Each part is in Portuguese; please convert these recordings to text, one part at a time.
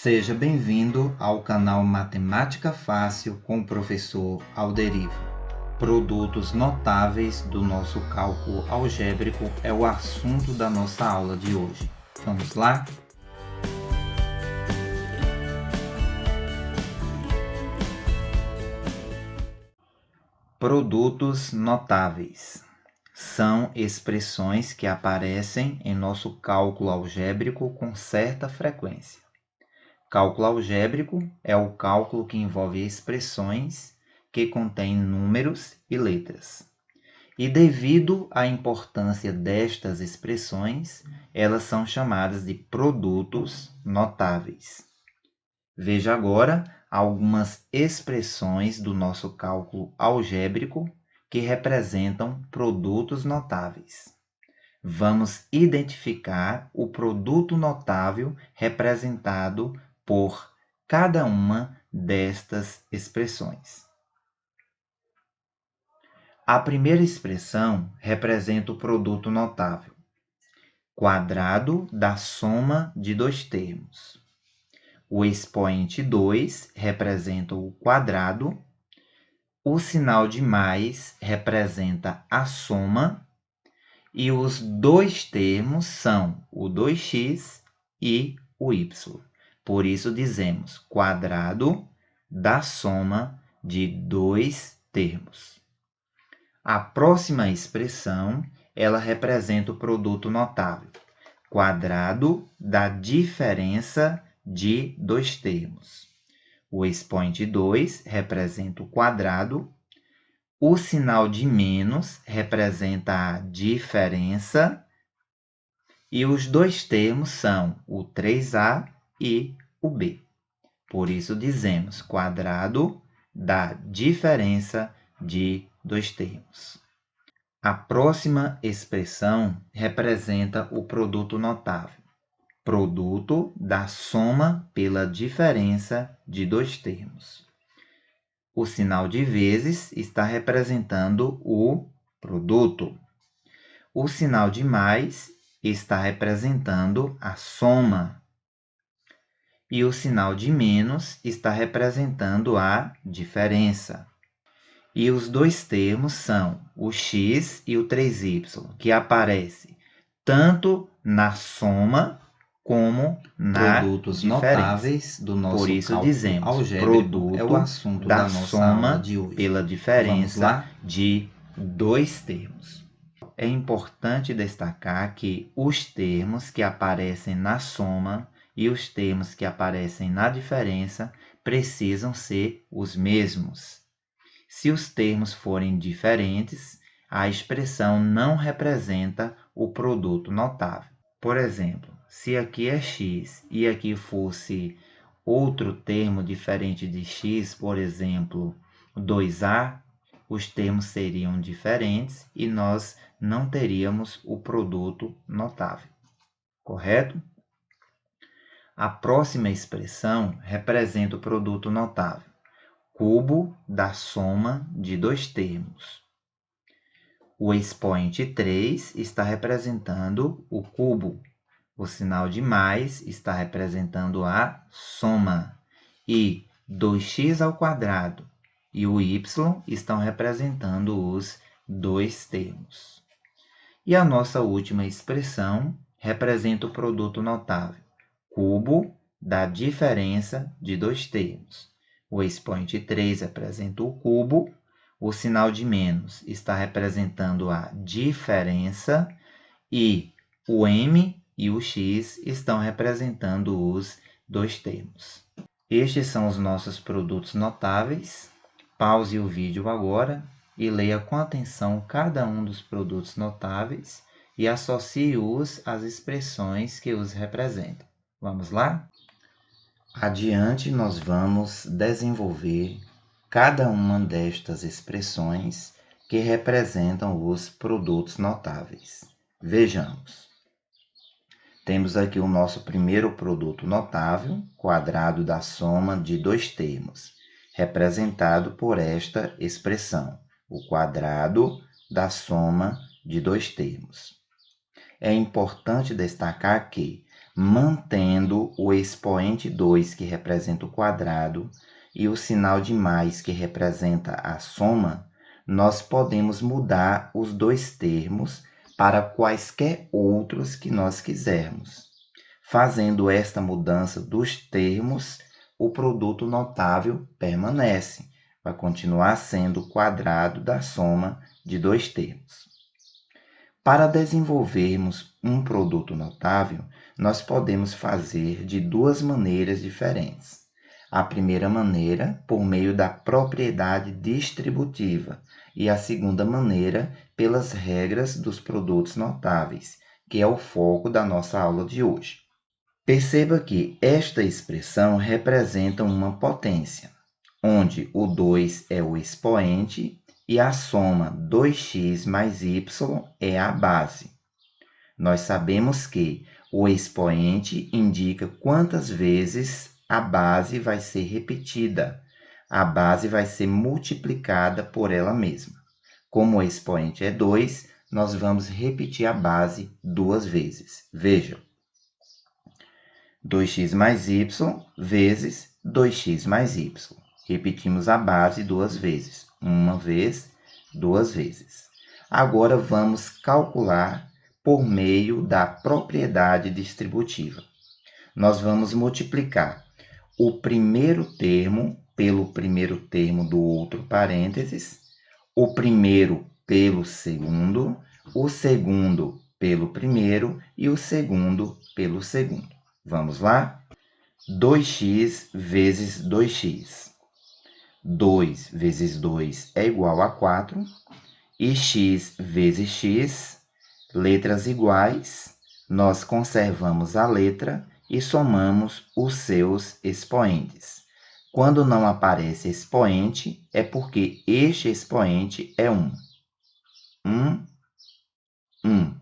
Seja bem-vindo ao canal Matemática Fácil com o professor Alderivo. Produtos notáveis do nosso cálculo algébrico é o assunto da nossa aula de hoje. Vamos lá? Produtos notáveis são expressões que aparecem em nosso cálculo algébrico com certa frequência. Cálculo algébrico é o cálculo que envolve expressões que contêm números e letras. E devido à importância destas expressões, elas são chamadas de produtos notáveis. Veja agora algumas expressões do nosso cálculo algébrico que representam produtos notáveis. Vamos identificar o produto notável representado por cada uma destas expressões. A primeira expressão representa o produto notável, quadrado da soma de dois termos. O expoente 2 representa o quadrado, o sinal de mais representa a soma e os dois termos são o 2x e o y. Por isso dizemos quadrado da soma de dois termos. A próxima expressão, ela representa o produto notável, quadrado da diferença de dois termos. O expoente 2 representa o quadrado, o sinal de menos representa a diferença e os dois termos são o 3a e o b. Por isso dizemos quadrado da diferença de dois termos. A próxima expressão representa o produto notável, produto da soma pela diferença de dois termos. O sinal de vezes está representando o produto. O sinal de mais está representando a soma. E o sinal de menos está representando a diferença. E os dois termos são o x e o 3y, que aparecem tanto na soma como na produtos notáveis do nosso Por isso dizemos produto é o assunto da nossa aula de hoje. Pela diferença de dois termos. É importante destacar que os termos que aparecem na soma e os termos que aparecem na diferença precisam ser os mesmos. Se os termos forem diferentes, a expressão não representa o produto notável. Por exemplo, se aqui é x e aqui fosse outro termo diferente de x, por exemplo, 2a, os termos seriam diferentes e nós não teríamos o produto notável. Correto? A próxima expressão representa o produto notável, cubo da soma de dois termos. O expoente 3 está representando o cubo. O sinal de mais está representando a soma. E 2x ao quadrado e o y estão representando os dois termos. E a nossa última expressão representa o produto notável, cubo da diferença de dois termos. O expoente 3 representa o cubo, o sinal de menos está representando a diferença e o m e o x estão representando os dois termos. Estes são os nossos produtos notáveis. Pause o vídeo agora e leia com atenção cada um dos produtos notáveis e associe-os às expressões que os representam. Vamos lá? Adiante, nós vamos desenvolver cada uma destas expressões que representam os produtos notáveis. Vejamos. Temos aqui o nosso primeiro produto notável, quadrado da soma de dois termos, representado por esta expressão, o quadrado da soma de dois termos. É importante destacar que mantendo o expoente 2, que representa o quadrado, e o sinal de mais, que representa a soma, nós podemos mudar os dois termos para quaisquer outros que nós quisermos. Fazendo esta mudança dos termos, o produto notável permanece, vai continuar sendo o quadrado da soma de dois termos. Para desenvolvermos um produto notável, nós podemos fazer de duas maneiras diferentes. A primeira maneira, por meio da propriedade distributiva, e a segunda maneira, pelas regras dos produtos notáveis, que é o foco da nossa aula de hoje. Perceba que esta expressão representa uma potência, onde o 2 é o expoente e a soma 2x mais y é a base. Nós sabemos que o expoente indica quantas vezes a base vai ser repetida. A base vai ser multiplicada por ela mesma. Como o expoente é 2, nós vamos repetir a base duas vezes. Vejam. 2x mais y vezes 2x mais y. Repetimos a base duas vezes. Uma vez, duas vezes. Agora vamos calcular por meio da propriedade distributiva. Nós vamos multiplicar o primeiro termo pelo primeiro termo do outro parênteses, o primeiro pelo segundo, o segundo pelo primeiro e o segundo pelo segundo. Vamos lá? 2x vezes 2x. 2 vezes 2 é igual a 4. E x vezes x, letras iguais, nós conservamos a letra e somamos os seus expoentes. Quando não aparece expoente, é porque este expoente é 1. 1.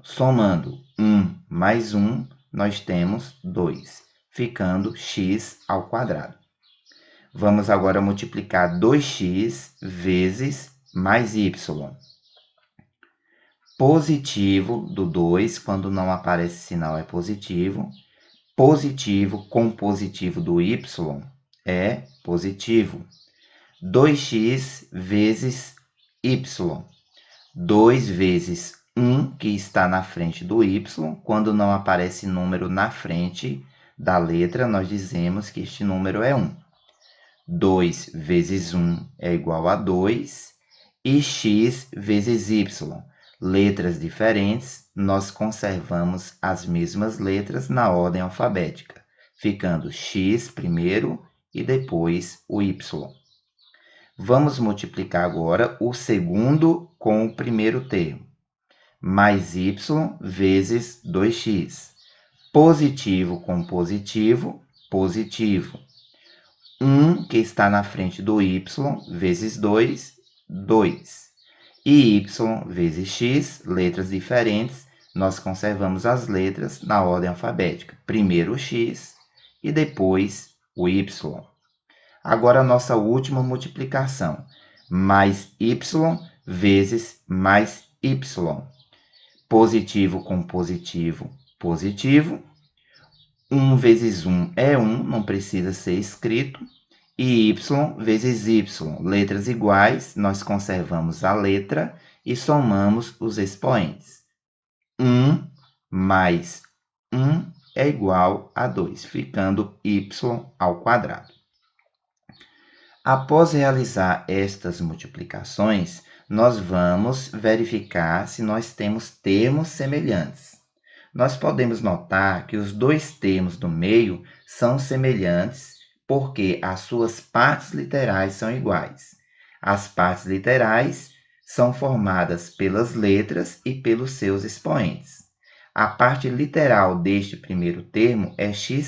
Somando 1 mais 1, nós temos 2, ficando x ao quadrado. Vamos agora multiplicar 2x vezes mais y. Positivo do 2, quando não aparece sinal, é positivo. Positivo com positivo do y é positivo. 2x vezes y. 2 vezes 1, que está na frente do y. Quando não aparece número na frente da letra, nós dizemos que este número é 1. 2 vezes 1 é igual a 2. E x vezes y. Letras diferentes, nós conservamos as mesmas letras na ordem alfabética, ficando x primeiro e depois o y. Vamos multiplicar agora o segundo com o primeiro termo. Mais y vezes 2x. Positivo com positivo, positivo. 1, que está na frente do y, vezes 2, 2. E y vezes x, letras diferentes, nós conservamos as letras na ordem alfabética. Primeiro o x e depois o y. Agora a nossa última multiplicação. Mais y vezes mais y. Positivo com positivo, positivo. 1 vezes 1 é 1, não precisa ser escrito. E y vezes y, letras iguais, nós conservamos a letra e somamos os expoentes. 1 mais 1 é igual a 2, ficando y ao quadrado. Após realizar estas multiplicações, nós vamos verificar se nós temos termos semelhantes. Nós podemos notar que os dois termos do meio são semelhantes porque as suas partes literais são iguais. As partes literais são formadas pelas letras e pelos seus expoentes. A parte literal deste primeiro termo é xy,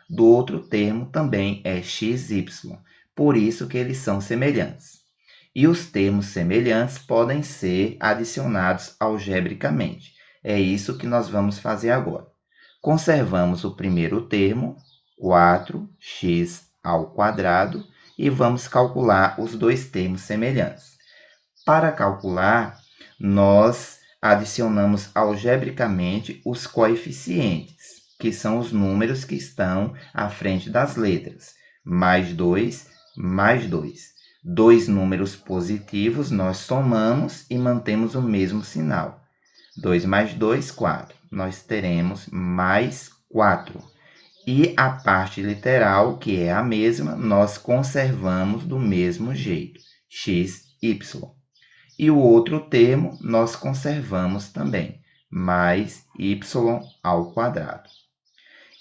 do outro termo também é xy, por isso que eles são semelhantes. E os termos semelhantes podem ser adicionados algebricamente. É isso que nós vamos fazer agora. Conservamos o primeiro termo, 4x ao quadrado, e vamos calcular os dois termos semelhantes. Para calcular, nós adicionamos algebricamente os coeficientes, que são os números que estão à frente das letras. Mais 2, mais 2. Dois números positivos nós somamos e mantemos o mesmo sinal. 2 mais 2, 4. Nós teremos mais 4. E a parte literal, que é a mesma, nós conservamos do mesmo jeito, x, y. E o outro termo nós conservamos também, mais y ao quadrado.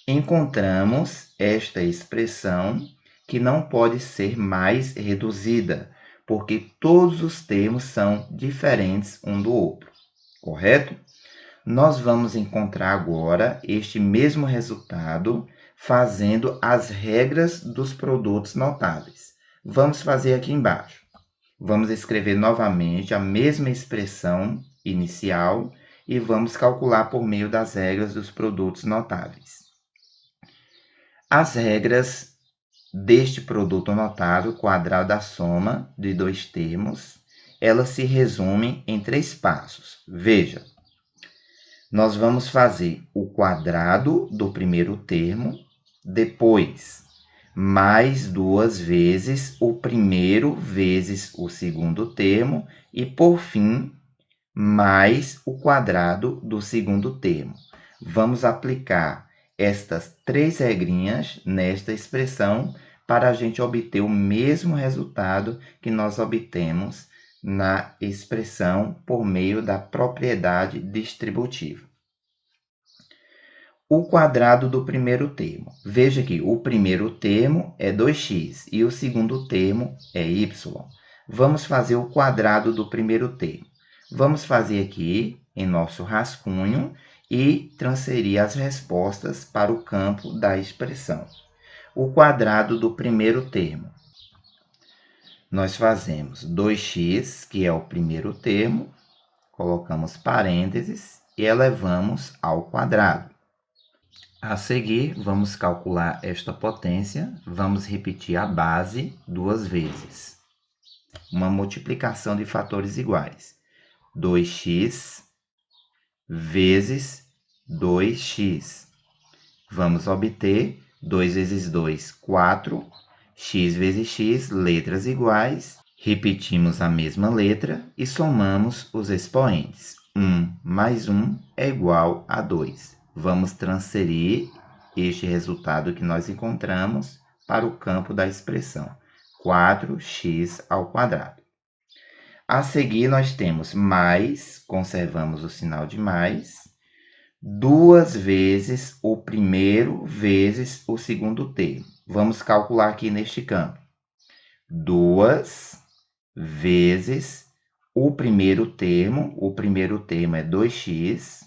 Encontramos esta expressão que não pode ser mais reduzida, porque todos os termos são diferentes um do outro, correto? Nós vamos encontrar agora este mesmo resultado fazendo as regras dos produtos notáveis. Vamos fazer aqui embaixo. Vamos escrever novamente a mesma expressão inicial e vamos calcular por meio das regras dos produtos notáveis. As regras deste produto notável, quadrado da soma de dois termos, elas se resumem em 3 passos. Veja, nós vamos fazer o quadrado do primeiro termo, depois mais 2 vezes o primeiro vezes o segundo termo e, por fim, mais o quadrado do segundo termo. Vamos aplicar estas 3 regrinhas nesta expressão para a gente obter o mesmo resultado que nós obtemos na expressão por meio da propriedade distributiva. O quadrado do primeiro termo. Veja que o primeiro termo é 2x e o segundo termo é y. Vamos fazer o quadrado do primeiro termo. Vamos fazer aqui em nosso rascunho e transferir as respostas para o campo da expressão. O quadrado do primeiro termo. Nós fazemos 2x, que é o primeiro termo, colocamos parênteses e elevamos ao quadrado. A seguir, vamos calcular esta potência. Vamos repetir a base 2 vezes. Uma multiplicação de fatores iguais. 2x vezes 2x. Vamos obter 2 vezes 2, 4. X vezes x, letras iguais. Repetimos a mesma letra e somamos os expoentes. 1 mais 1 é igual a 2. Vamos transferir este resultado que nós encontramos para o campo da expressão. 4x ao quadrado. A seguir, nós temos mais, conservamos o sinal de mais, 2 vezes o primeiro vezes o segundo termo. Vamos calcular aqui neste campo. 2 vezes o primeiro termo é 2x,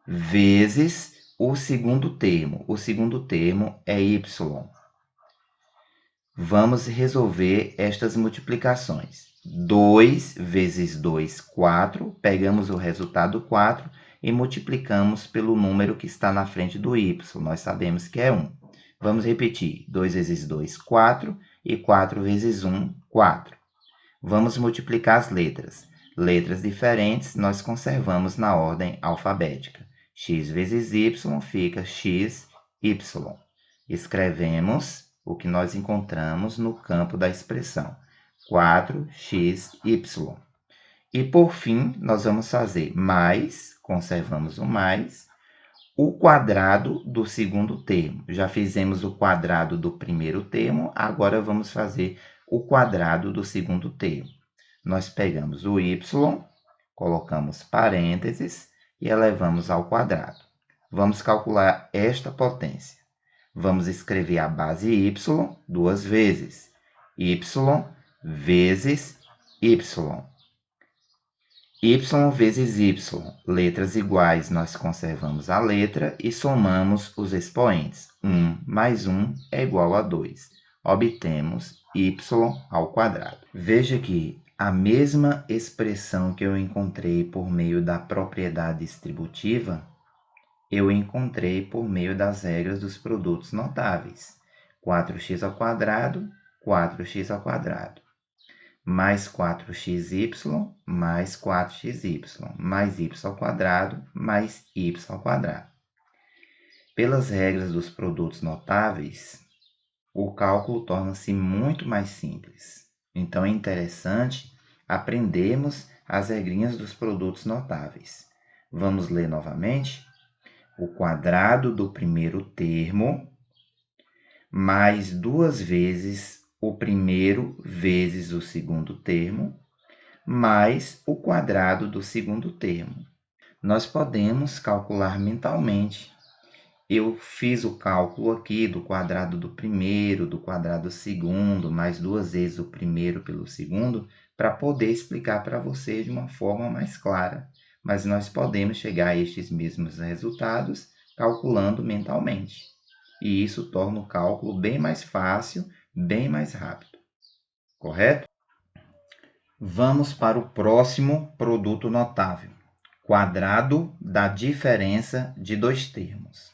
vezes o segundo termo é y. Vamos resolver estas multiplicações. 2 vezes 2, 4. Pegamos o resultado 4 e multiplicamos pelo número que está na frente do y. Nós sabemos que é 1. Vamos repetir. 2 vezes 2, 4. E 4 vezes 1, 4. Vamos multiplicar as letras. Letras diferentes nós conservamos na ordem alfabética. X vezes y fica x, y. Escrevemos o que nós encontramos no campo da expressão. 4xy. E, por fim, nós vamos fazer mais, conservamos o mais, o quadrado do segundo termo. Já fizemos o quadrado do primeiro termo, agora vamos fazer o quadrado do segundo termo. Nós pegamos o y, colocamos parênteses e elevamos ao quadrado. Vamos calcular esta potência. Vamos escrever a base y 2 vezes. Y vezes y. Y vezes y. Letras iguais, nós conservamos a letra e somamos os expoentes. 1 mais 1 é igual a 2. Obtemos y ao quadrado. Veja que a mesma expressão que eu encontrei por meio da propriedade distributiva, eu encontrei por meio das regras dos produtos notáveis. 4x ao quadrado, 4x ao quadrado. Mais 4xy, mais 4xy. Mais y ao quadrado, mais y ao quadrado. Pelas regras dos produtos notáveis, o cálculo torna-se muito mais simples. Então, é interessante aprendermos as regrinhas dos produtos notáveis. Vamos ler novamente? O quadrado do primeiro termo mais 2 vezes o primeiro vezes o segundo termo, mais o quadrado do segundo termo. Nós podemos calcular mentalmente. Eu fiz o cálculo aqui do quadrado do primeiro, do quadrado do segundo, mais 2 vezes o primeiro pelo segundo, para poder explicar para você de uma forma mais clara. Mas nós podemos chegar a estes mesmos resultados calculando mentalmente. E isso torna o cálculo bem mais fácil, bem mais rápido. Correto? Vamos para o próximo produto notável. Quadrado da diferença de dois termos.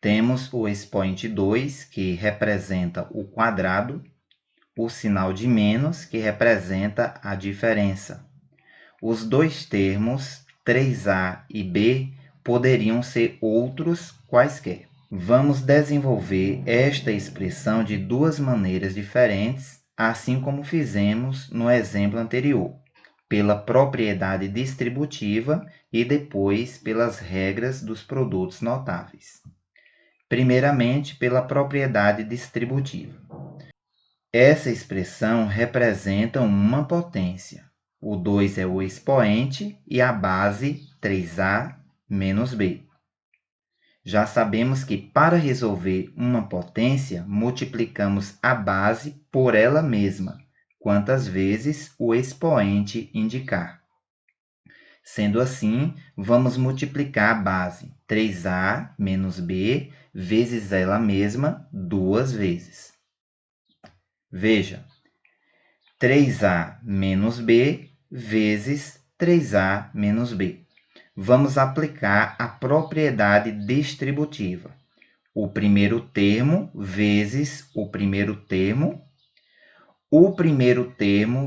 Temos o expoente 2, que representa o quadrado, o sinal de menos, que representa a diferença. Os dois termos, 3a e b, poderiam ser outros quaisquer. Vamos desenvolver esta expressão de duas maneiras diferentes, assim como fizemos no exemplo anterior, pela propriedade distributiva e depois pelas regras dos produtos notáveis. Primeiramente, pela propriedade distributiva. Essa expressão representa uma potência. O 2 é o expoente e a base 3a menos b. Já sabemos que para resolver uma potência, multiplicamos a base por ela mesma, quantas vezes o expoente indicar. Sendo assim, vamos multiplicar a base 3a menos b vezes ela mesma 2 vezes. Veja, 3a menos b vezes 3a menos b. Vamos aplicar a propriedade distributiva. O primeiro termo vezes o primeiro termo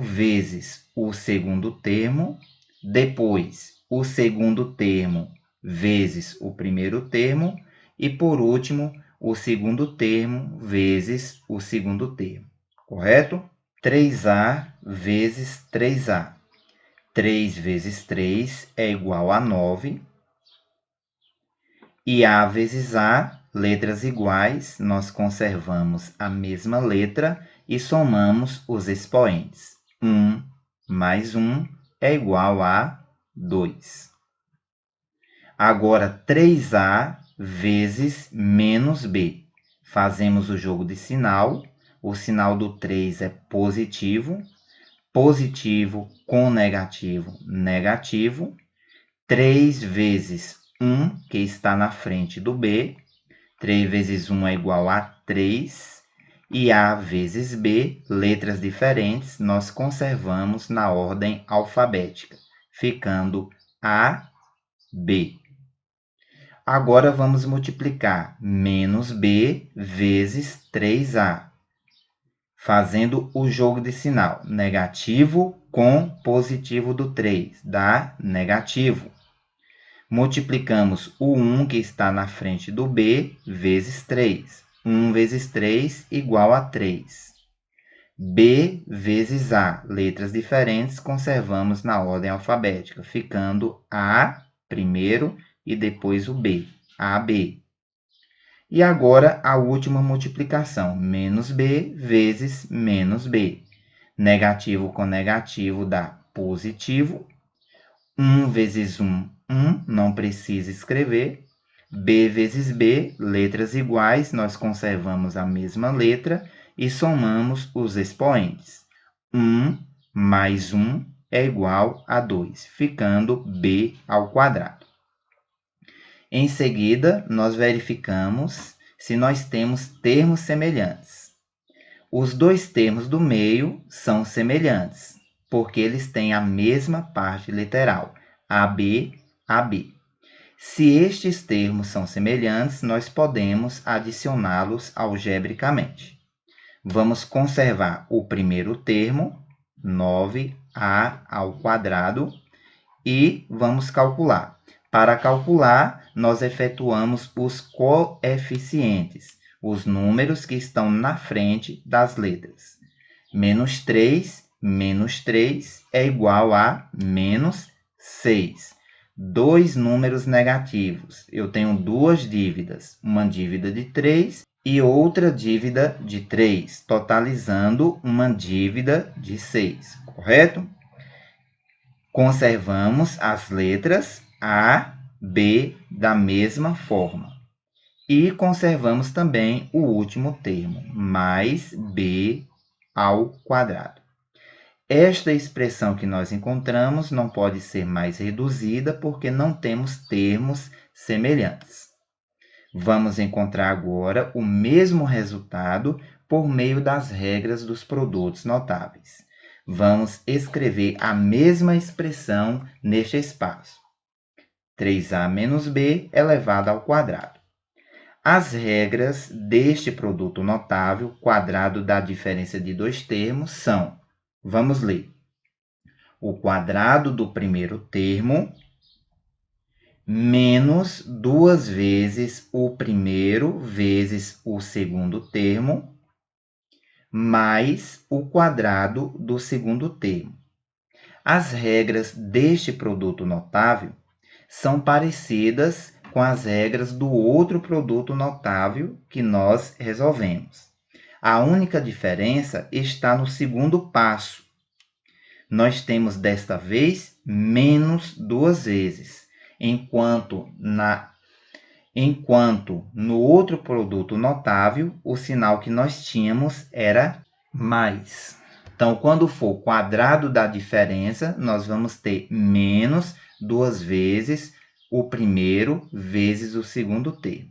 vezes o segundo termo, depois o segundo termo vezes o primeiro termo e, por último, o segundo termo vezes o segundo termo. Correto? 3a vezes 3a. 3 vezes 3 é igual a 9. E A vezes A, letras iguais, nós conservamos a mesma letra e somamos os expoentes. 1 mais 1 é igual a 2. Agora, 3A vezes menos B. Fazemos o jogo de sinal. O sinal do 3 é positivo. Positivo com negativo, negativo. 3 vezes 1, que está na frente do B. 3 vezes 1 é igual a 3. E A vezes B, letras diferentes, nós conservamos na ordem alfabética, ficando A, B. Agora vamos multiplicar menos B vezes 3A. Fazendo o jogo de sinal, negativo com positivo do 3, dá negativo. Multiplicamos o 1 que está na frente do B vezes 3. 1 vezes 3 igual a 3. B vezes A, letras diferentes, conservamos na ordem alfabética, ficando A primeiro e depois o B, AB. E agora a última multiplicação, menos B vezes menos B. Negativo com negativo dá positivo. 1 vezes 1, 1, não precisa escrever. B vezes B, letras iguais, nós conservamos a mesma letra e somamos os expoentes. 1 mais 1 é igual a 2, ficando B ao quadrado. Em seguida, nós verificamos se nós temos termos semelhantes. Os dois termos do meio são semelhantes, porque eles têm a mesma parte literal, AB, AB. Se estes termos são semelhantes, nós podemos adicioná-los algebricamente. Vamos conservar o primeiro termo, 9a ao quadrado, e vamos calcular. Para calcular, nós efetuamos os coeficientes, os números que estão na frente das letras. Menos 3 é igual a menos 6. Dois números negativos. Eu tenho duas dívidas, uma dívida de 3 e outra dívida de 3, totalizando uma dívida de 6, correto? Conservamos as letras A, B da mesma forma. E conservamos também o último termo, mais B ao quadrado. Esta expressão que nós encontramos não pode ser mais reduzida porque não temos termos semelhantes. Vamos encontrar agora o mesmo resultado por meio das regras dos produtos notáveis. Vamos escrever a mesma expressão neste espaço. 3a menos b elevado ao quadrado. As regras deste produto notável, quadrado da diferença de dois termos, são... Vamos ler. O quadrado do primeiro termo menos 2 vezes o primeiro vezes o segundo termo mais o quadrado do segundo termo. As regras deste produto notável são parecidas com as regras do outro produto notável que nós resolvemos. A única diferença está no segundo passo. Nós temos desta vez menos 2 vezes, enquanto no outro produto notável o sinal que nós tínhamos era mais. Então, quando for o quadrado da diferença, nós vamos ter menos 2 vezes o primeiro vezes o segundo termo.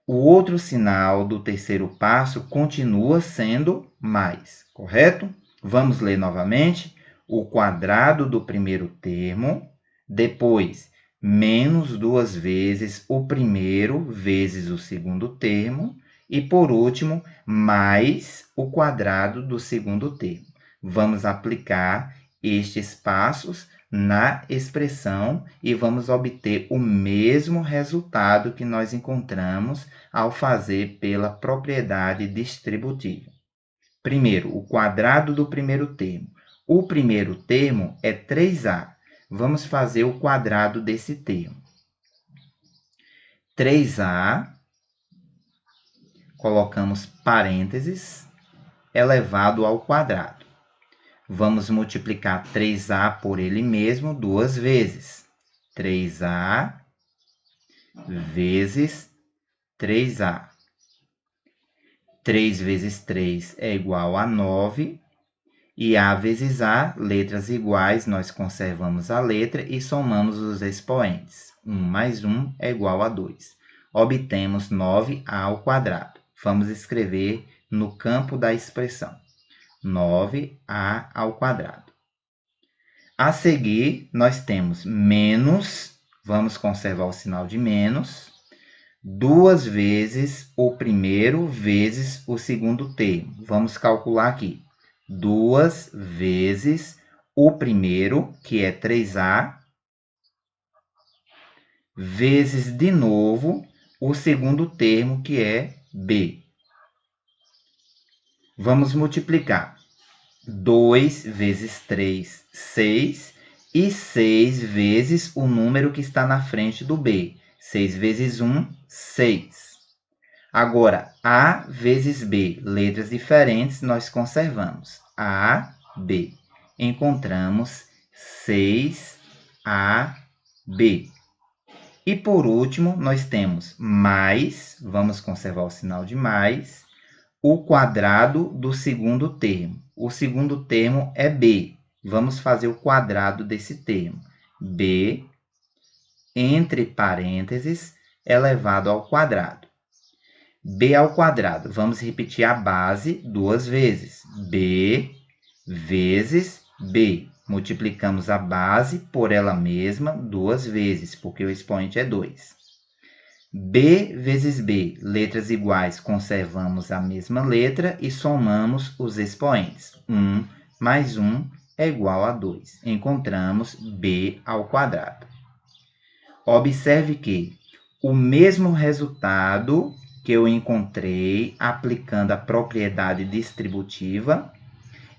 O outro sinal do terceiro passo continua sendo mais, correto? Vamos ler novamente. O quadrado do primeiro termo, depois menos 2 vezes o primeiro vezes o segundo termo e, por último, mais o quadrado do segundo termo. Vamos aplicar estes passos na expressão e vamos obter o mesmo resultado que nós encontramos ao fazer pela propriedade distributiva. Primeiro, o quadrado do primeiro termo. O primeiro termo é 3a. Vamos fazer o quadrado desse termo. 3a, colocamos parênteses, elevado ao quadrado. Vamos multiplicar 3a por ele mesmo 2 vezes. 3a vezes 3a. 3 vezes 3 é igual a 9. E A vezes A, letras iguais, nós conservamos a letra e somamos os expoentes. 1 mais 1 é igual a 2. Obtemos 9A ao quadrado. Vamos escrever no campo da expressão. 9A ao quadrado. A seguir, nós temos menos, vamos conservar o sinal de menos, 2 vezes o primeiro vezes o segundo termo. Vamos calcular aqui. 2 vezes o primeiro, que é 3a, vezes de novo o segundo termo, que é b. Vamos multiplicar. 2 vezes 3, 6, e 6 vezes o número que está na frente do b. 6 vezes 1, 6. Agora, A vezes B, letras diferentes, nós conservamos. A, B. Encontramos 6AB. E por último, nós temos mais, vamos conservar o sinal de mais, o quadrado do segundo termo. O segundo termo é B. Vamos fazer o quadrado desse termo. B, entre parênteses, elevado ao quadrado. B ao quadrado. Vamos repetir a base 2 vezes. B vezes B. Multiplicamos a base por ela mesma 2 vezes, porque o expoente é 2. B vezes B. Letras iguais, conservamos a mesma letra e somamos os expoentes. 1 mais 1 é igual a 2. Encontramos B ao quadrado. Observe que o mesmo resultado que eu encontrei aplicando a propriedade distributiva,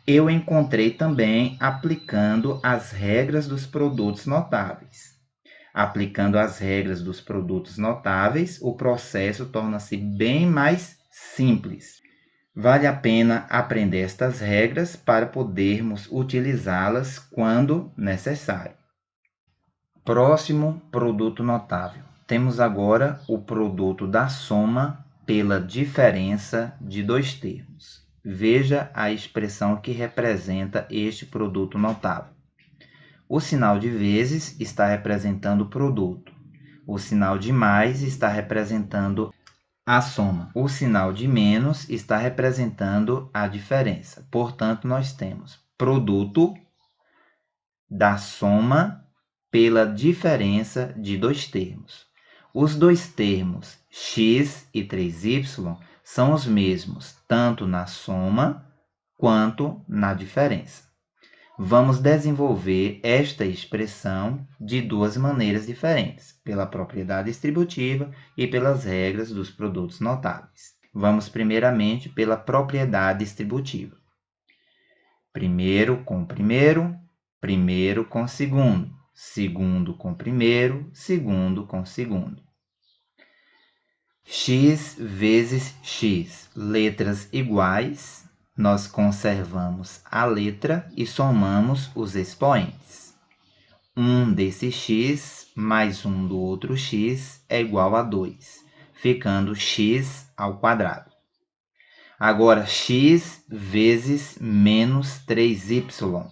eu encontrei também aplicando as regras dos produtos notáveis. Aplicando as regras dos produtos notáveis, o processo torna-se bem mais simples. Vale a pena aprender estas regras para podermos utilizá-las quando necessário. Próximo produto notável. Temos agora o produto da soma pela diferença de dois termos. Veja a expressão que representa este produto notável. O sinal de vezes está representando o produto. O sinal de mais está representando a soma. O sinal de menos está representando a diferença. Portanto, nós temos produto da soma pela diferença de dois termos. Os dois termos x e 3y são os mesmos tanto na soma quanto na diferença. Vamos desenvolver esta expressão de duas maneiras diferentes, pela propriedade distributiva e pelas regras dos produtos notáveis. Vamos primeiramente pela propriedade distributiva. Primeiro com primeiro, primeiro com segundo, segundo com primeiro, segundo com segundo. X vezes x, letras iguais, nós conservamos a letra e somamos os expoentes. 1 desse x mais 1 do outro x é igual a 2, ficando x ao quadrado. Agora, x vezes menos 3y.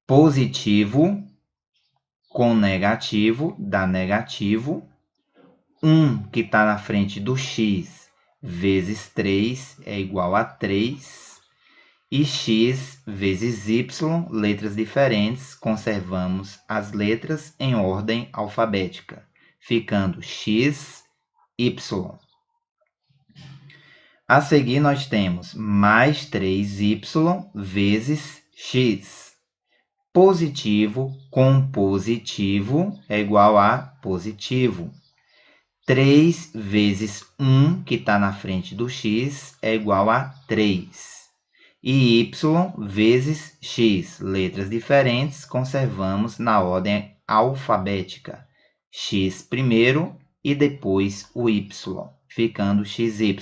Positivo com negativo dá negativo. 1 que está na frente do x vezes 3 é igual a 3. E x vezes y, letras diferentes, conservamos as letras em ordem alfabética, ficando x, y. A seguir, nós temos mais 3y vezes x. Positivo com positivo é igual a positivo. 3 vezes 1, que está na frente do x, é igual a 3. E y vezes x, letras diferentes, conservamos na ordem alfabética. X primeiro e depois o y, ficando xy.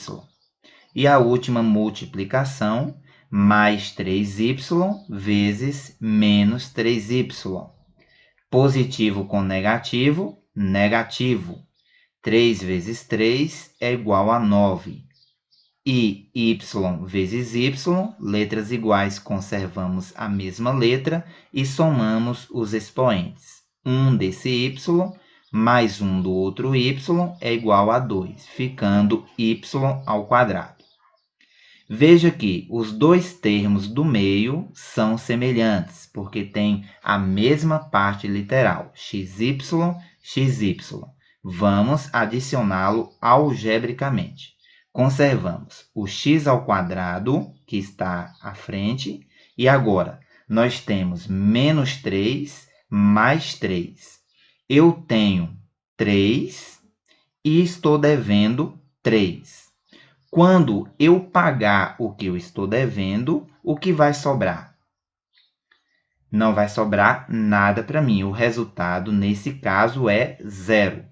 E a última multiplicação, mais 3y vezes menos 3y. Positivo com negativo, negativo. 3 vezes 3 é igual a 9. E y vezes y, letras iguais, conservamos a mesma letra e somamos os expoentes. 1 desse y mais 1 do outro y é igual a 2, ficando y ao quadrado. Veja que os dois termos do meio são semelhantes, porque têm a mesma parte literal, xy, xy. Vamos adicioná-lo algebricamente. Conservamos o x ao quadrado, que está à frente, e agora nós temos menos 3 mais 3. Eu tenho 3 e estou devendo 3. Quando eu pagar o que eu estou devendo, o que vai sobrar? Não vai sobrar nada para mim. O resultado, nesse caso, é 0.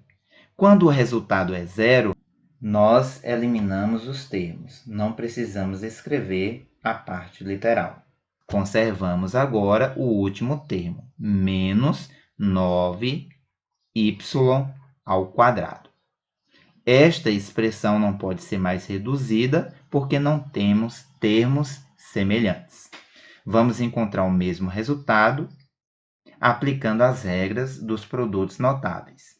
Quando o resultado é 0, nós eliminamos os termos. Não precisamos escrever a parte literal. Conservamos agora o último termo, menos 9y ao quadrado. Esta expressão não pode ser mais reduzida porque não temos termos semelhantes. Vamos encontrar o mesmo resultado aplicando as regras dos produtos notáveis.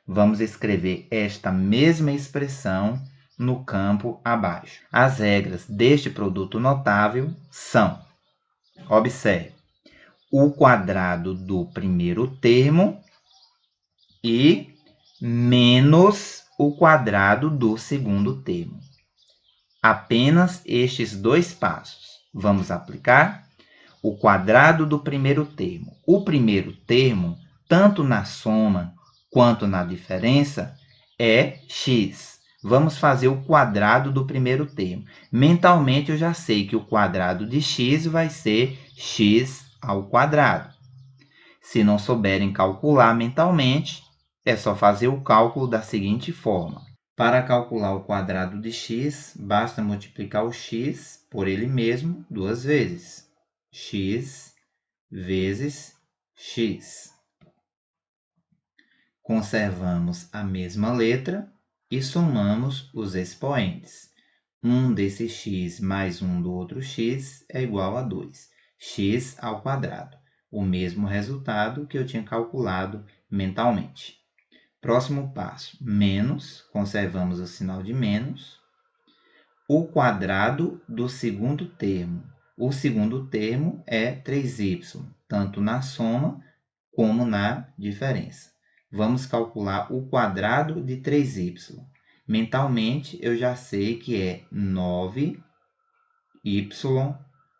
Vamos escrever esta mesma expressão no campo abaixo. As regras deste produto notável são, observe, o quadrado do primeiro termo e menos o quadrado do segundo termo. Apenas estes dois passos. Vamos aplicar o quadrado do primeiro termo. O primeiro termo, tanto na soma quanto na diferença, é x. Vamos fazer o quadrado do primeiro termo. Mentalmente, eu já sei que o quadrado de x vai ser x ao quadrado. Se não souberem calcular mentalmente, é só fazer o cálculo da seguinte forma. Para calcular o quadrado de x, basta multiplicar o x por ele mesmo duas vezes. X vezes x. Conservamos a mesma letra e somamos os expoentes. 1 desse x mais 1 do outro x é igual a 2. X ao quadrado. O mesmo resultado que eu tinha calculado mentalmente. Próximo passo, menos, conservamos o sinal de menos, o quadrado do segundo termo. O segundo termo é 3y, tanto na soma como na diferença. Vamos calcular o quadrado de 3y. Mentalmente, eu já sei que é 9y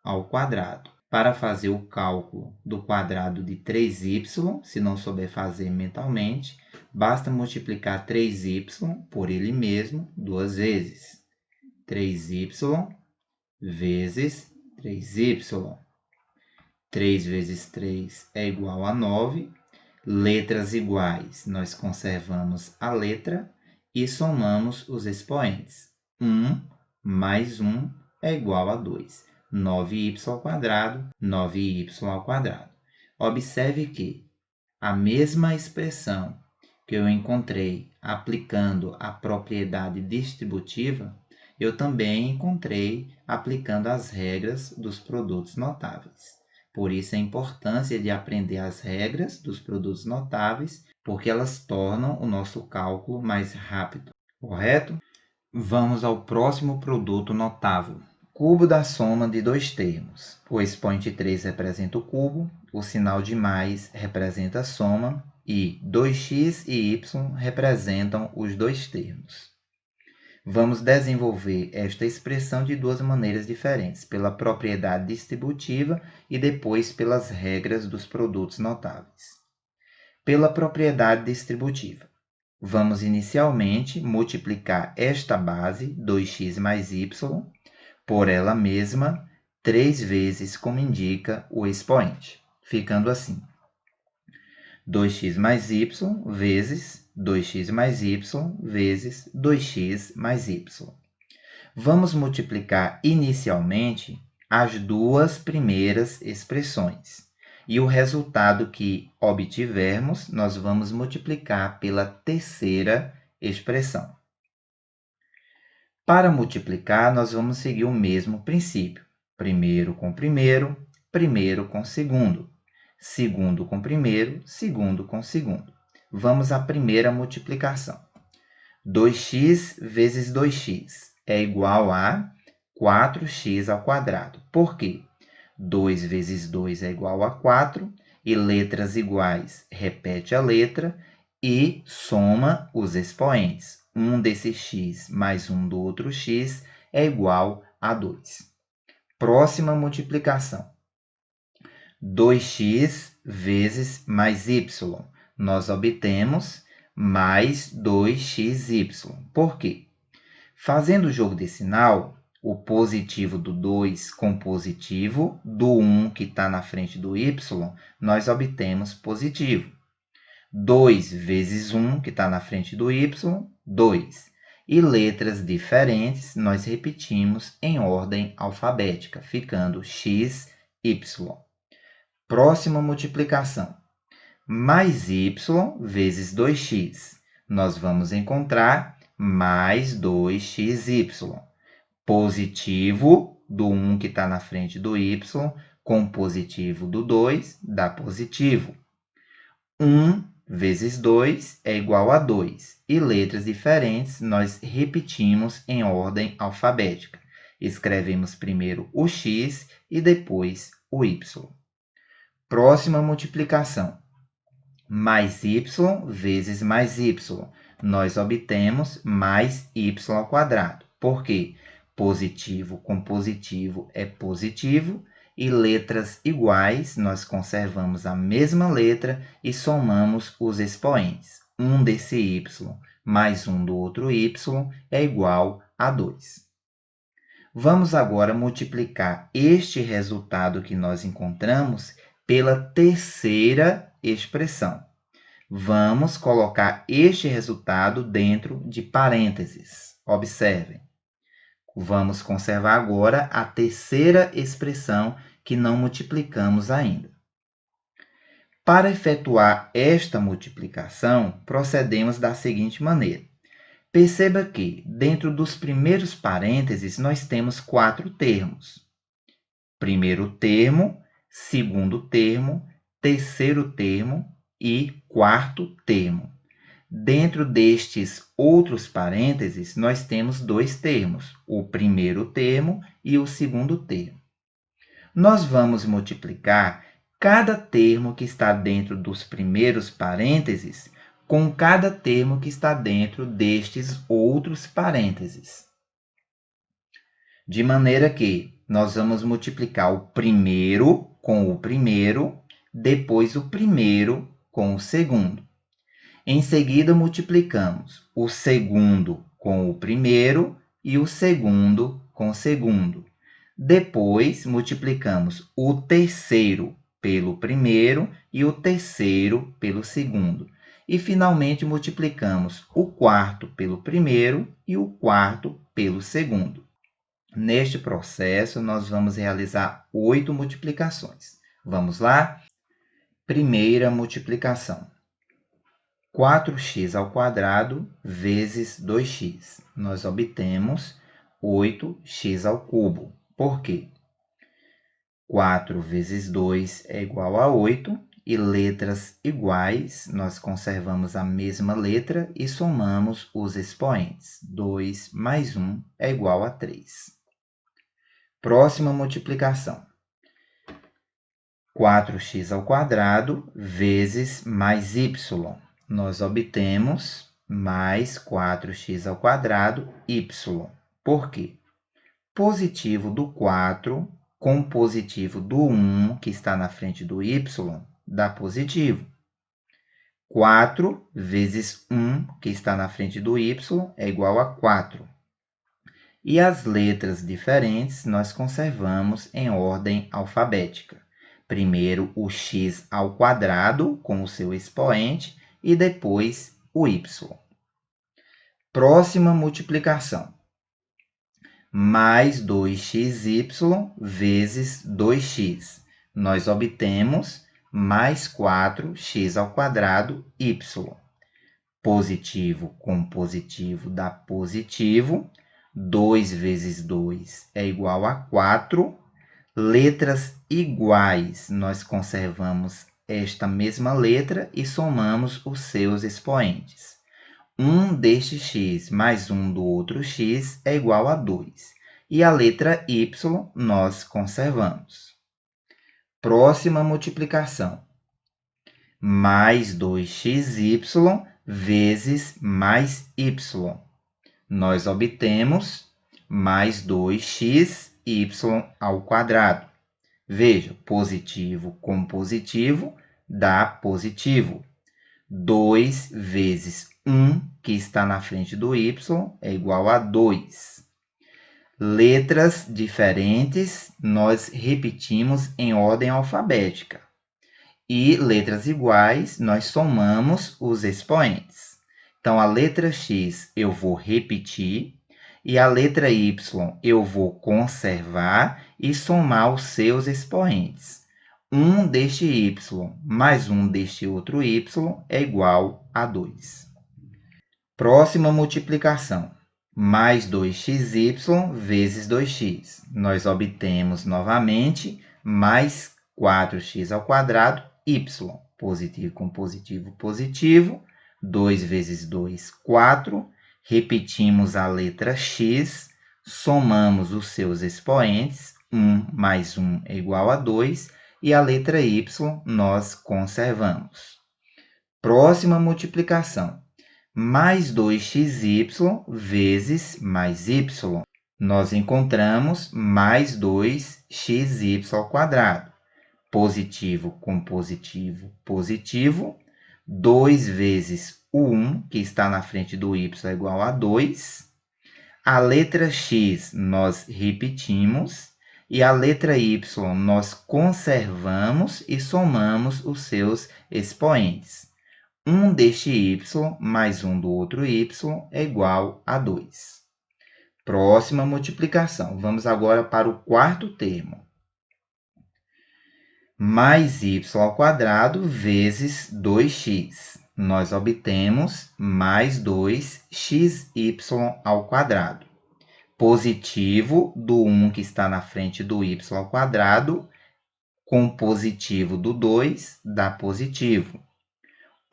ao quadrado. Para fazer o cálculo do quadrado de 3y, se não souber fazer mentalmente, basta multiplicar 3y por ele mesmo duas vezes. 3y vezes 3y. 3 vezes 3 é igual a 9. Letras iguais, nós conservamos a letra e somamos os expoentes. 1 mais 1 é igual a 2. 9y ao quadrado, 9y ao quadrado. Observe que a mesma expressão que eu encontrei aplicando a propriedade distributiva, eu também encontrei aplicando as regras dos produtos notáveis. Por isso a importância de aprender as regras dos produtos notáveis, porque elas tornam o nosso cálculo mais rápido, correto? Vamos ao próximo produto notável. Cubo da soma de dois termos. O expoente 3 representa o cubo, o sinal de mais representa a soma e 2x e y representam os dois termos. Vamos desenvolver esta expressão de duas maneiras diferentes, pela propriedade distributiva e depois pelas regras dos produtos notáveis. Pela propriedade distributiva, vamos inicialmente multiplicar esta base, 2x mais y, por ela mesma 3 vezes, como indica o expoente, ficando assim: 2x mais y vezes 2x mais y vezes 2x mais y. Vamos multiplicar inicialmente as duas primeiras expressões. E o resultado que obtivermos, nós vamos multiplicar pela terceira expressão. Para multiplicar, nós vamos seguir o mesmo princípio. Primeiro com primeiro, primeiro com segundo. Segundo com primeiro, segundo com segundo. Vamos à primeira multiplicação. 2x vezes 2x é igual a 4x ao quadrado. Por quê? 2 vezes 2 é igual a 4, e letras iguais repete a letra e soma os expoentes. 1 desse x mais 1 do outro x é igual a 2. Próxima multiplicação. 2x vezes mais y. Nós obtemos mais 2xy. Por quê? Fazendo o jogo de sinal, o positivo do 2 com positivo do 1 que está na frente do y, nós obtemos positivo. 2 vezes 1 que está na frente do y, 2. E letras diferentes nós repetimos em ordem alfabética, ficando x, y. Próxima multiplicação. Mais y vezes 2x. Nós vamos encontrar mais 2xy. Positivo do 1 que está na frente do y com positivo do 2 dá positivo. 1 vezes 2 é igual a 2. E letras diferentes nós repetimos em ordem alfabética. Escrevemos primeiro o x e depois o y. Próxima multiplicação. Mais y vezes mais y. Nós obtemos mais y ao quadrado. Por quê? Positivo com positivo é positivo, e letras iguais, nós conservamos a mesma letra e somamos os expoentes. 1 desse y mais 1 do outro y é igual a 2. Vamos agora multiplicar este resultado que nós encontramos pela terceira expressão. Vamos colocar este resultado dentro de parênteses. Observem. Vamos conservar agora a terceira expressão que não multiplicamos ainda. Para efetuar esta multiplicação, procedemos da seguinte maneira. Perceba que, dentro dos primeiros parênteses, nós temos 4 termos. Primeiro termo, segundo termo, terceiro termo e quarto termo. Dentro destes outros parênteses, nós temos 2 termos, o primeiro termo e o segundo termo. Nós vamos multiplicar cada termo que está dentro dos primeiros parênteses com cada termo que está dentro destes outros parênteses. De maneira que nós vamos multiplicar o primeiro com o primeiro, depois o primeiro com o segundo. Em seguida, multiplicamos o segundo com o primeiro e o segundo com o segundo. Depois, multiplicamos o terceiro pelo primeiro e o terceiro pelo segundo. E, finalmente, multiplicamos o quarto pelo primeiro e o quarto pelo segundo. Neste processo, nós vamos realizar 8 multiplicações. Vamos lá? Primeira multiplicação. 4x² vezes 2x. Nós obtemos 8x². Por quê? 4 vezes 2 é igual a 8, e letras iguais, nós conservamos a mesma letra e somamos os expoentes. 2 mais 1 é igual a 3. Próxima multiplicação. 4x² vezes mais y. Nós obtemos mais 4x² y. Por quê? Positivo do 4 com positivo do 1, que está na frente do y, dá positivo. 4 vezes 1, que está na frente do y, é igual a 4. E as letras diferentes nós conservamos em ordem alfabética. Primeiro o x² com o seu expoente e depois o y. Próxima multiplicação. Mais 2xy vezes 2x. Nós obtemos mais 4x² y. Positivo com positivo dá positivo. 2 vezes 2 é igual a 4. Letras iguais, nós conservamos esta mesma letra e somamos os seus expoentes. 1 deste x mais 1 do outro x é igual a 2. E a letra y nós conservamos. Próxima multiplicação. Mais 2xy vezes mais y. Nós obtemos mais 2xy². Veja, positivo com positivo dá positivo. 2 vezes 1, que está na frente do y, é igual a 2. Letras diferentes, nós repetimos em ordem alfabética. E letras iguais, nós somamos os expoentes. Então, a letra x eu vou repetir, e a letra y eu vou conservar e somar os seus expoentes. 1 deste y mais 1 deste outro y é igual a 2. Próxima multiplicação. Mais 2xy vezes 2x. Nós obtemos novamente mais 4x² y. Positivo com positivo, positivo. 2 vezes 2, 4. Repetimos a letra x, somamos os seus expoentes. 1 mais 1 é igual a 2. E a letra y nós conservamos. Próxima multiplicação. Mais 2xy vezes mais y. Nós encontramos mais 2xy². Positivo com positivo, positivo. 2 vezes o 1, que está na frente do y, é igual a 2. A letra x nós repetimos. E a letra y nós conservamos e somamos os seus expoentes. 1 deste y mais 1 do outro y é igual a 2. Próxima multiplicação. Vamos agora para o quarto termo. Mais y ao quadrado vezes 2x. Nós obtemos mais 2xy ao quadrado. Positivo do 1 que está na frente do y ao quadrado, com positivo do 2 dá positivo.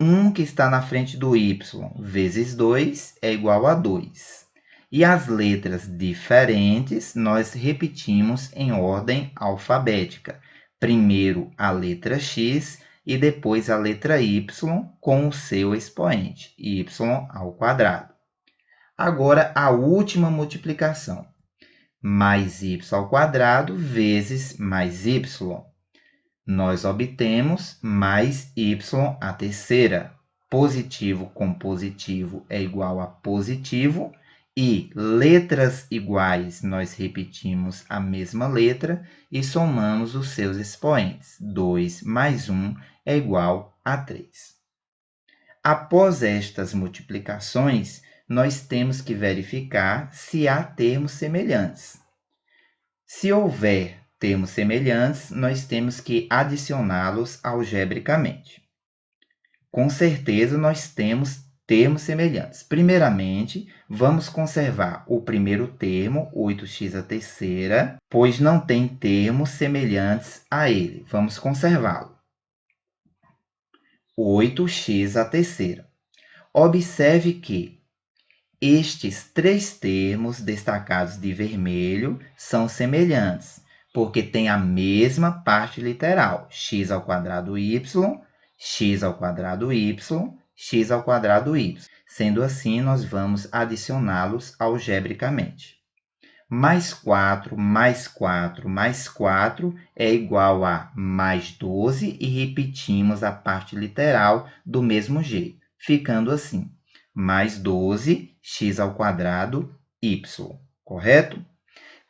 1 que está na frente do y vezes 2 é igual a 2. E as letras diferentes nós repetimos em ordem alfabética. Primeiro a letra x e depois a letra y com o seu expoente, y ao quadrado. Agora, a última multiplicação. Mais y ao quadrado vezes mais y. Nós obtemos mais y à terceira. Positivo com positivo é igual a positivo. E letras iguais, nós repetimos a mesma letra e somamos os seus expoentes. 2 mais 1 é igual a 3. Após estas multiplicações, nós temos que verificar se há termos semelhantes. Se houver termos semelhantes, nós temos que adicioná-los algebricamente. Com certeza, nós temos termos semelhantes. Primeiramente, vamos conservar o primeiro termo, 8x à terceira, pois não tem termos semelhantes a ele. Vamos conservá-lo. 8x à terceira. Observe que estes três termos destacados de vermelho são semelhantes, porque têm a mesma parte literal, x ao quadrado y, x ao quadrado y, x ao quadrado y. Sendo assim, nós vamos adicioná-los algebricamente. Mais 4, mais 4, mais 4 é igual a mais 12 e repetimos a parte literal do mesmo jeito, ficando assim. Mais 12, x ao quadrado, y, correto?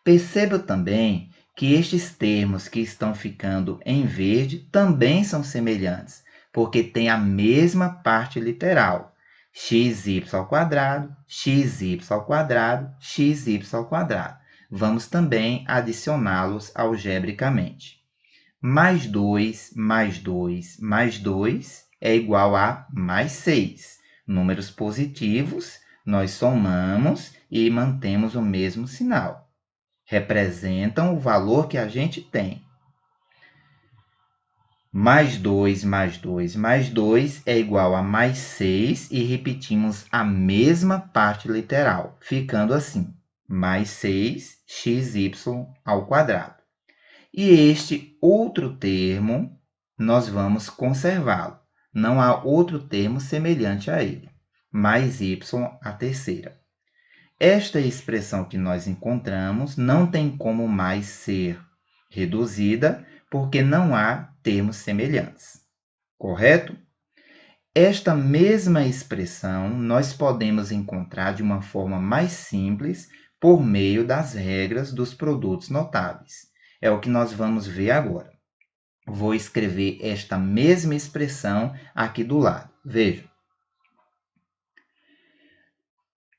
Perceba também que estes termos que estão ficando em verde também são semelhantes, porque têm a mesma parte literal, xy ao quadrado, xy ao quadrado, xy ao quadrado. Vamos também adicioná-los algebricamente. Mais 2, mais 2, mais 2 é igual a mais 6. Números positivos, nós somamos e mantemos o mesmo sinal. Representam o valor que a gente tem. Mais 2, mais 2, mais 2 é igual a mais 6 e repetimos a mesma parte literal, ficando assim. Mais 6, xy ao quadrado. E este outro termo, nós vamos conservá-lo. Não há outro termo semelhante a ele. Mais y à terceira. Esta expressão que nós encontramos não tem como mais ser reduzida, porque não há termos semelhantes. Correto? Esta mesma expressão nós podemos encontrar de uma forma mais simples por meio das regras dos produtos notáveis. É o que nós vamos ver agora. Vou escrever esta mesma expressão aqui do lado. Veja.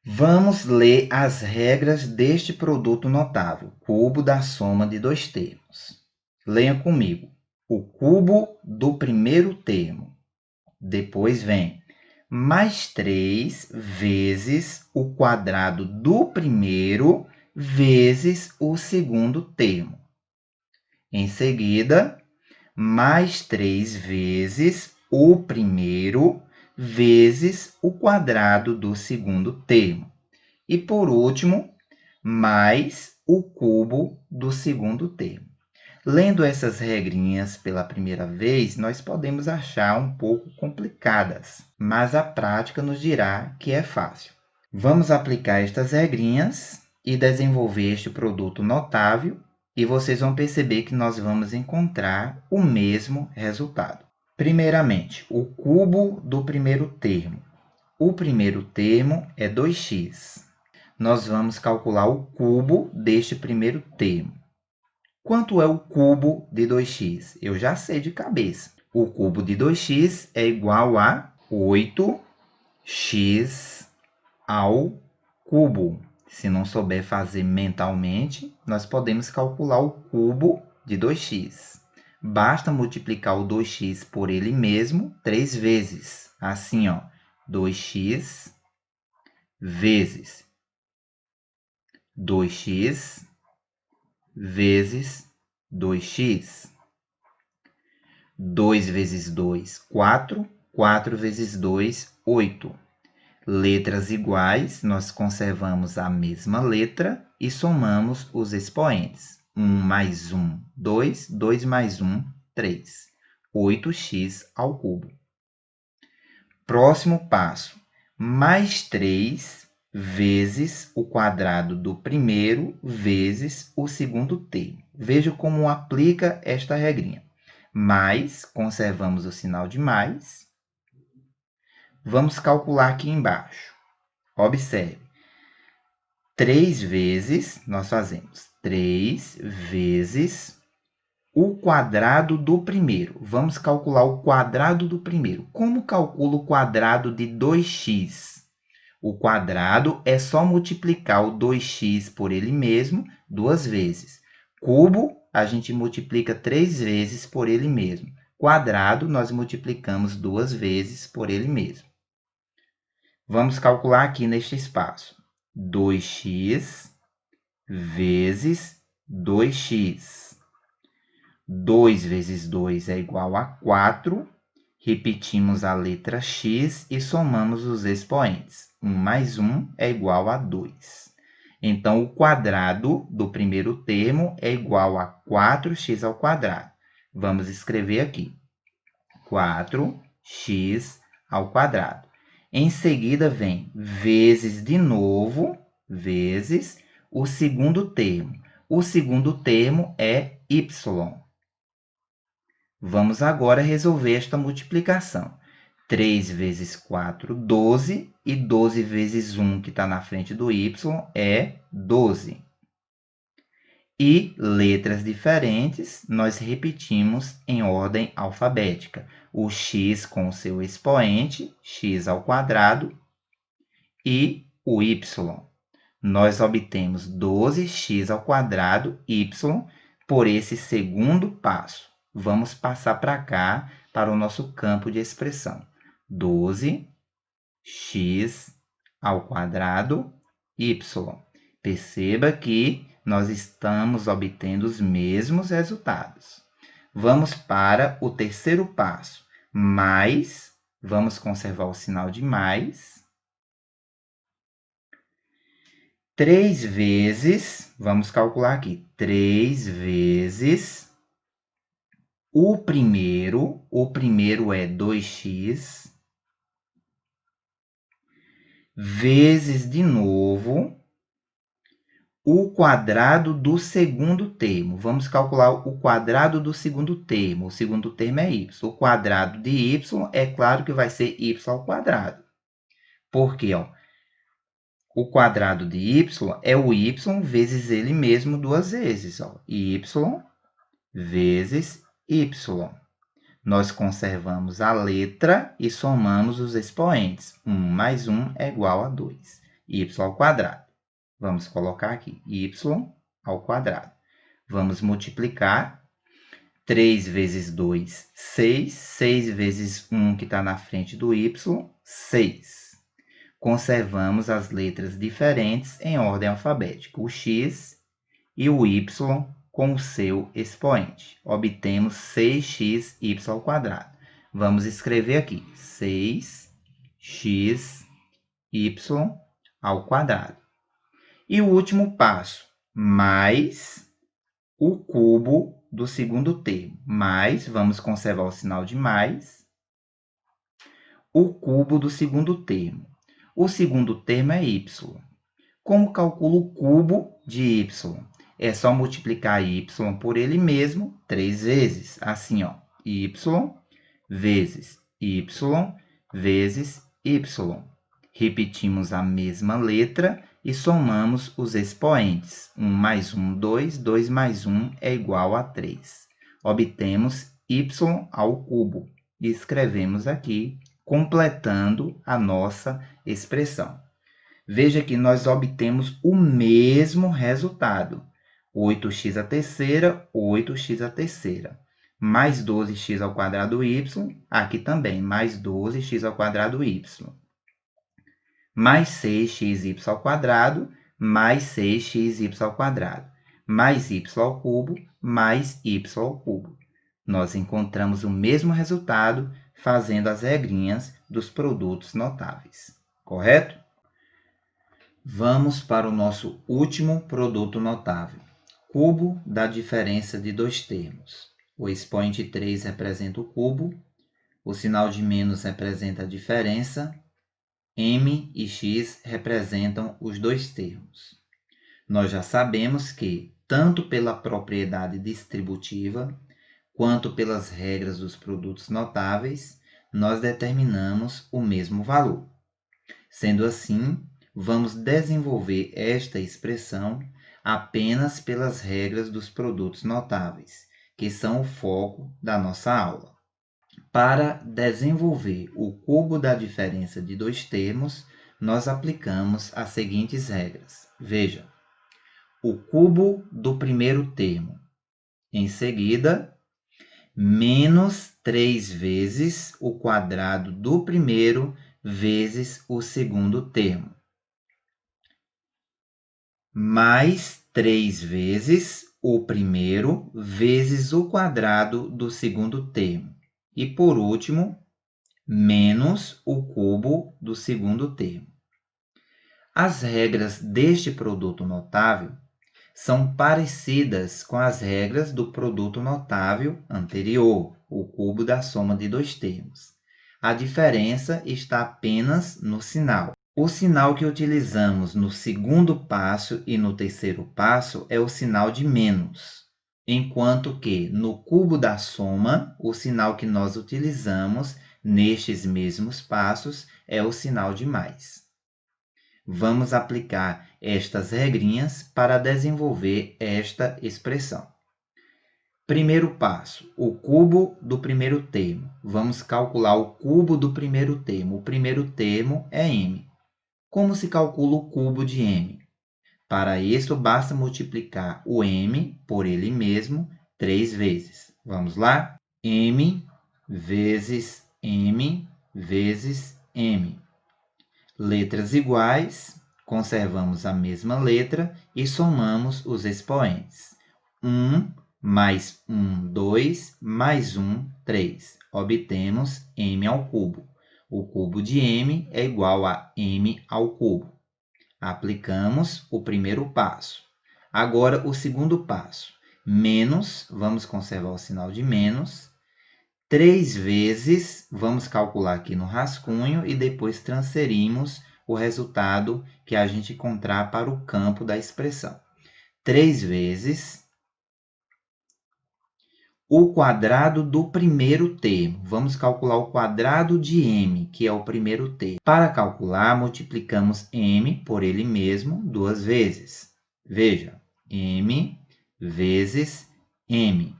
Vamos ler as regras deste produto notável, cubo da soma de dois termos. Leia comigo. O cubo do primeiro termo. Depois vem mais 3 vezes o quadrado do primeiro vezes o segundo termo. Em seguida, mais 3 vezes o primeiro vezes o quadrado do segundo termo. E, por último, mais o cubo do segundo termo. Lendo essas regrinhas pela primeira vez, nós podemos achar um pouco complicadas, mas a prática nos dirá que é fácil. Vamos aplicar estas regrinhas e desenvolver este produto notável, e vocês vão perceber que nós vamos encontrar o mesmo resultado. Primeiramente, o cubo do primeiro termo. O primeiro termo é 2x. Nós vamos calcular o cubo deste primeiro termo. Quanto é o cubo de 2x? Eu já sei de cabeça. O cubo de 2x é igual a 8x ao cubo. Se não souber fazer mentalmente, nós podemos calcular o cubo de 2x. Basta multiplicar o 2x por ele mesmo 3 vezes. Assim, ó, 2x vezes 2x vezes 2x. 2 vezes 2, 4. 4 vezes 2, 8. Letras iguais, nós conservamos a mesma letra e somamos os expoentes. 1 mais 1, 2. 2 mais 1, 3. 8x ao cubo. Próximo passo. Mais 3 vezes o quadrado do primeiro vezes o segundo termo. Veja como aplica esta regrinha. Mais, conservamos o sinal de mais. Vamos calcular aqui embaixo. Observe. 3 vezes, nós fazemos 3 vezes o quadrado do primeiro. Vamos calcular o quadrado do primeiro. Como calculo o quadrado de 2x? O quadrado é só multiplicar o 2x por ele mesmo 2 vezes. Cubo, a gente multiplica 3 vezes por ele mesmo. Quadrado, nós multiplicamos 2 vezes por ele mesmo. Vamos calcular aqui neste espaço. 2x vezes 2x. 2 vezes 2 é igual a 4. Repetimos a letra x e somamos os expoentes. 1 mais 1 é igual a 2. Então, o quadrado do primeiro termo é igual a 4x ao quadrado. Vamos escrever aqui. 4x ao quadrado. Em seguida, vem vezes de novo, vezes o segundo termo. O segundo termo é y. Vamos agora resolver esta multiplicação. 3 vezes 4, 12. E 12 vezes 1, que está na frente do y, é 12. E letras diferentes, nós repetimos em ordem alfabética. O x com o seu expoente, x ao quadrado, e o y. Nós obtemos 12x ao quadrado, y, por esse segundo passo. Vamos passar para cá, para o nosso campo de expressão. 12x ao quadrado, y. Perceba que nós estamos obtendo os mesmos resultados. Vamos para o terceiro passo. Mais, vamos conservar o sinal de mais. 3 vezes, vamos calcular aqui, 3 vezes o primeiro é 2x, vezes de novo o quadrado do segundo termo. Vamos calcular o quadrado do segundo termo. O segundo termo é y. O quadrado de y, é claro que vai ser y ao quadrado. Por quê? O quadrado de y é o y vezes ele mesmo 2 vezes. Y vezes y. Nós conservamos a letra e somamos os expoentes. 1 mais 1 é igual a 2. Y ao quadrado. Vamos colocar aqui, y ao quadrado. Vamos multiplicar. 3 vezes 2, 6. 6 vezes 1, que está na frente do y, 6. Conservamos as letras diferentes em ordem alfabética. O x e o y com o seu expoente. Obtemos 6xy ao quadrado. Vamos escrever aqui, 6xy ao quadrado. E o último passo, mais o cubo do segundo termo. Mais, vamos conservar o sinal de mais, o cubo do segundo termo. O segundo termo é y. Como calculo o cubo de y? É só multiplicar y por ele mesmo 3 vezes. Assim, ó, y vezes y vezes y. Repetimos a mesma letra e somamos os expoentes. 1 mais 1, 2. 2 mais 1 é igual a 3. Obtemos y ao cubo e escrevemos aqui, completando a nossa expressão. Veja que nós obtemos o mesmo resultado. 8x à terceira, 8x à terceira. Mais 12x ao quadrado y, aqui também, mais 12x ao quadrado y. Mais 6xy ao quadrado, mais 6xy ao quadrado. Mais y ao cubo, mais y ao cubo. Nós encontramos o mesmo resultado fazendo as regrinhas dos produtos notáveis, correto? Vamos para o nosso último produto notável. Cubo da diferença de dois termos. O expoente 3 representa o cubo, o sinal de menos representa a diferença, m e x representam os dois termos. Nós já sabemos que, tanto pela propriedade distributiva, quanto pelas regras dos produtos notáveis, nós determinamos o mesmo valor. Sendo assim, vamos desenvolver esta expressão apenas pelas regras dos produtos notáveis, que são o foco da nossa aula. Para desenvolver o cubo da diferença de dois termos, nós aplicamos as seguintes regras. Veja, o cubo do primeiro termo. Em seguida, menos 3 vezes o quadrado do primeiro vezes o segundo termo. Mais 3 vezes o primeiro vezes o quadrado do segundo termo. E, por último, menos o cubo do segundo termo. As regras deste produto notável são parecidas com as regras do produto notável anterior, o cubo da soma de dois termos. A diferença está apenas no sinal. O sinal que utilizamos no segundo passo e no terceiro passo é o sinal de menos, enquanto que no cubo da soma, o sinal que nós utilizamos nestes mesmos passos é o sinal de mais. Vamos aplicar estas regrinhas para desenvolver esta expressão. Primeiro passo, o cubo do primeiro termo. Vamos calcular o cubo do primeiro termo. O primeiro termo é m. Como se calcula o cubo de m? Para isso, basta multiplicar o m por ele mesmo 3 vezes. Vamos lá? M vezes m vezes m. Letras iguais, conservamos a mesma letra e somamos os expoentes. 1 mais 1, 2, mais 1, 3. Obtemos m ao cubo. O cubo de m é igual a m ao cubo. Aplicamos o primeiro passo. Agora, o segundo passo. Menos, vamos conservar o sinal de menos. 3 vezes, vamos calcular aqui no rascunho e depois transferimos o resultado que a gente encontrar para o campo da expressão. 3 vezes o quadrado do primeiro termo. Vamos calcular o quadrado de m, que é o primeiro termo. Para calcular, multiplicamos m por ele mesmo 2 vezes. Veja, m vezes m.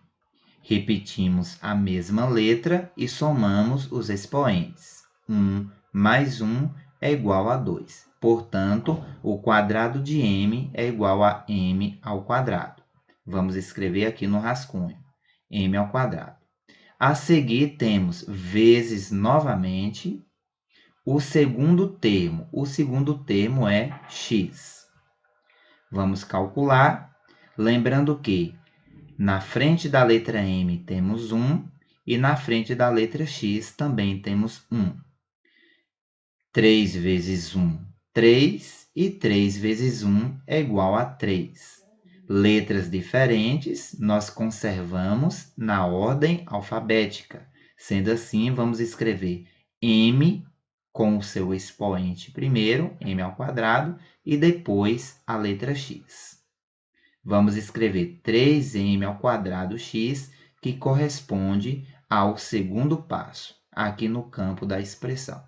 Repetimos a mesma letra e somamos os expoentes. 1 mais 1 é igual a 2. Portanto, o quadrado de m é igual a m ao quadrado. Vamos escrever aqui no rascunho. M ao quadrado. A seguir, temos vezes novamente o segundo termo. O segundo termo é x. Vamos calcular, lembrando que na frente da letra M temos 1 e na frente da letra X também temos 1. 3 vezes 1, 3 e 3 vezes 1 é igual a 3. Letras diferentes nós conservamos na ordem alfabética. Sendo assim, vamos escrever M com o seu expoente primeiro, M ao quadrado, e depois a letra X. Vamos escrever 3m ao quadrado x, que corresponde ao segundo passo, aqui no campo da expressão.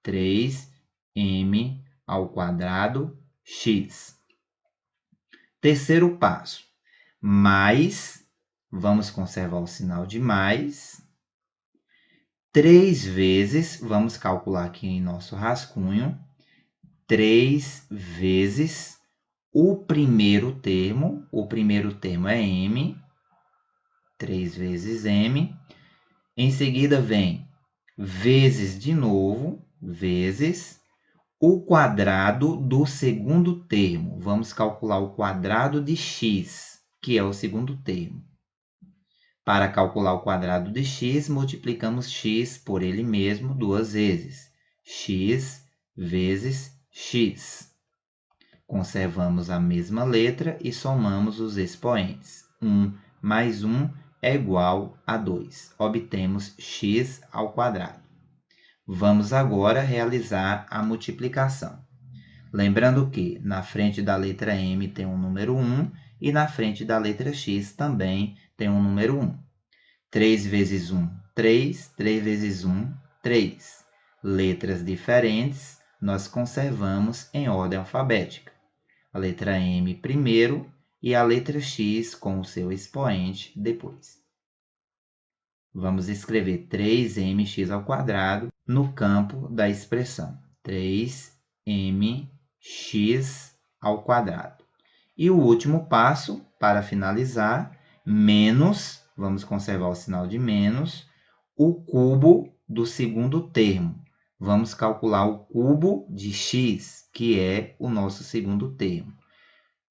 3 m ao quadrado x. Terceiro passo, mais, vamos conservar o sinal de mais, 3 vezes, vamos calcular aqui em nosso rascunho, 3 vezes o primeiro termo é m, 3 vezes m. Em seguida vem vezes de novo, vezes o quadrado do segundo termo. Vamos calcular o quadrado de x, que é o segundo termo. Para calcular o quadrado de x, multiplicamos x por ele mesmo 2 vezes. X vezes x. Conservamos a mesma letra e somamos os expoentes. 1 mais 1 é igual a 2. Obtemos x ao quadrado. Vamos agora realizar a multiplicação. Lembrando que na frente da letra m tem um número 1 e na frente da letra x também tem um número 1. 3 vezes 1, 3. 3 vezes 1, 3. Letras diferentes nós conservamos em ordem alfabética. A letra m primeiro e a letra x com o seu expoente depois. Vamos escrever 3mx ao quadrado no campo da expressão. 3mx ao quadrado. E o último passo, para finalizar, menos, vamos conservar o sinal de menos, o cubo do segundo termo. Vamos calcular o cubo de x, que é o nosso segundo termo.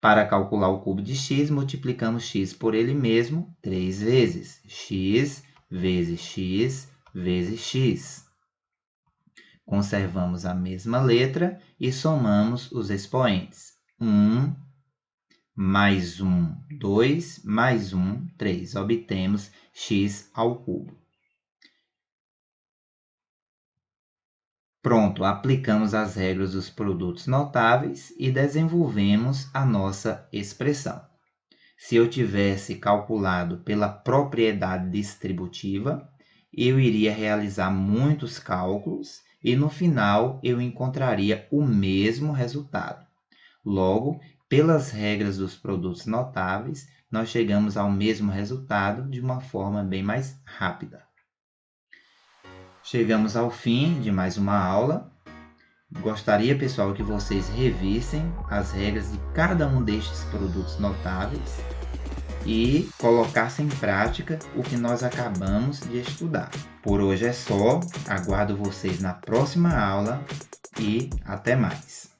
Para calcular o cubo de x, multiplicamos x por ele mesmo 3 vezes. X vezes x vezes x. Conservamos a mesma letra e somamos os expoentes. 1 mais 1, 2, mais 1, 3. Obtemos x ao cubo. Pronto, aplicamos as regras dos produtos notáveis e desenvolvemos a nossa expressão. Se eu tivesse calculado pela propriedade distributiva, eu iria realizar muitos cálculos e no final eu encontraria o mesmo resultado. Logo, pelas regras dos produtos notáveis, nós chegamos ao mesmo resultado de uma forma bem mais rápida. Chegamos ao fim de mais uma aula. Gostaria, pessoal, que vocês revissem as regras de cada um destes produtos notáveis e colocassem em prática o que nós acabamos de estudar. Por hoje é só, aguardo vocês na próxima aula e até mais!